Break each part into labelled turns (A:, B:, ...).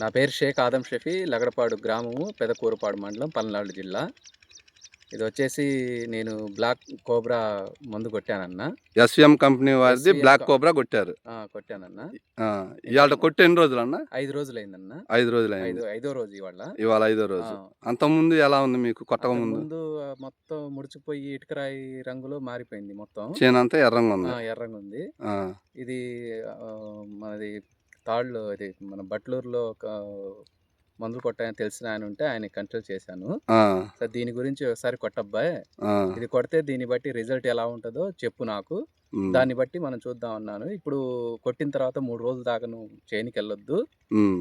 A: నా పేరు షేక్ ఆదం షఫీ, లగడపాడు గ్రామము, పెదకూరుపాడు మండలం, పల్నాడు జిల్లా. ఇది వచ్చేసి నేను బ్లాక్ కోబ్రా మందు కొట్టానన్న.
B: ఎస్విఎం కంపెనీ వారిది
A: ఎస్విఎం
B: బ్లాక్ కోబ్రా కొట్టారు.
A: కొట్టానన్న.
B: ఇవాళ కొట్టి ఎన్ని రోజులన్నా?
A: 5 రోజులైందన్న.
B: 5 రోజులైంది.
A: ఐదో రోజు ఇవాళ.
B: ఇవాళ 5వ రోజు. అంతకుముందు ఎలా ఉంది మీకు కొట్టక ముందు?
A: ముందు మొత్తం ముడిచిపోయి ఇటుకరాయి రంగులో మారిపోయింది మొత్తం.
B: చేనంతా ఎర్రంగా ఉంది.
A: ఎర్రంగా ఉంది. ఇది మనది తాళ్ళు, ఇది మన బట్లూరులో ఒక మందులు కొట్టాయని తెలిసిన ఆయన ఉంటే ఆయన కన్సల్ట్ చేశాను. సార్ దీని గురించి ఒకసారి కొట్టబ్బాయి, ఇది కొడితే దీన్ని బట్టి రిజల్ట్ ఎలా ఉంటుందో చెప్పు నాకు, దాన్ని బట్టి మనం చూద్దాం అన్నాను. ఇప్పుడు కొట్టిన తర్వాత 3 రోజుల దాకా నువ్వు చేనికి వెళ్ళొద్దు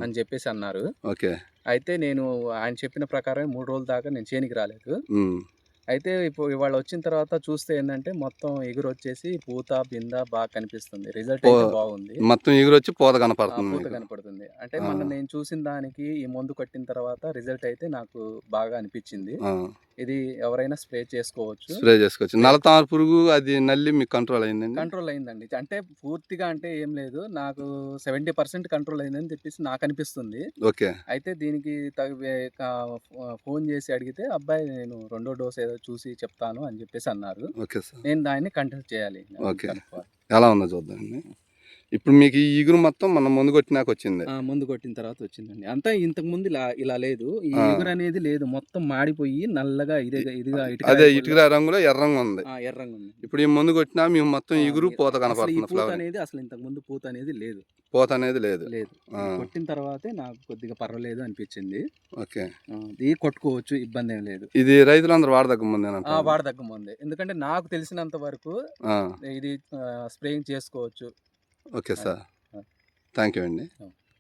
A: అని చెప్పేసి అన్నారు. అయితే నేను ఆయన చెప్పిన ప్రకారం 3 రోజుల దాకా నేను చేనికి రాలేదు. అయితే ఇప్పుడు ఇవాళ వచ్చిన తర్వాత చూస్తే ఏంటంటే మొత్తం ఎగురు వచ్చేసి పూత బింద బాగా కనిపిస్తుంది. రిజల్ట్ అయితే బాగుంది.
B: మొత్తం ఎగురు వచ్చి పూత
A: కనపడుతుంది. అంటే మొన్న నేను చూసిన దానికి ఈ మందు కొట్టిన తర్వాత రిజల్ట్ అయితే నాకు బాగా అనిపించింది. ఇది ఎవరైనా స్ప్రే చేసుకోవచ్చు.
B: నల్లతామర పురుగు అది నల్లి మీకు కంట్రోల్ అయిందండి?
A: కంట్రోల్ అయిందండి. అంటే పూర్తిగా అంటే ఏం లేదు, నాకు 70% కంట్రోల్ అయిందని చెప్పేసి నాకు అనిపిస్తుంది. అయితే దీనికి ఫోన్ చేసి అడిగితే అబ్బాయి నేను 2వ డోస్ ఏదో చూసి చెప్తాను అని చెప్పేసి అన్నారు. నేను దాన్ని కంటిన్యూ చేయాలి.
B: ఎలా ఉందో చూద్దామండి. ఇప్పుడు మీకు ఈ ఇగురు మొత్తం మనం ముందు కొట్టినాక వచ్చింది?
A: ముందు కొట్టిన తర్వాత వచ్చిందండి. అంతా ఇంతకు ముందు ఇలా లేదు, ఈ ఇగురు అనేది లేదు, మొత్తం మాడిపోయి నల్లగా ఇదిగా
B: ఇటుక రంగులో ఎర్రంగా ఉంది. ఇప్పుడు ఈ ముందు కొట్టినా మేము మొత్తం ఇగురు పూత కనపడుతుంది.
A: పూత అనేది అసలు ఇంతకు ముందు పూత అనేది లేదు. కొట్టిన తర్వాతే నాకు కొద్దిగా పర్వాలేదు అనిపించింది. ఇది కొట్టుకోవచ్చు, ఇబ్బంది ఏం లేదు.
B: ఇది రైతులందరూ వాడదగ్గ
A: ముందే, ఎందుకంటే నాకు తెలిసినంత వరకు ఇది స్ప్రేయింగ్ చేసుకోవచ్చు.
B: ఓకే సార్, థ్యాంక్ యూ అండి.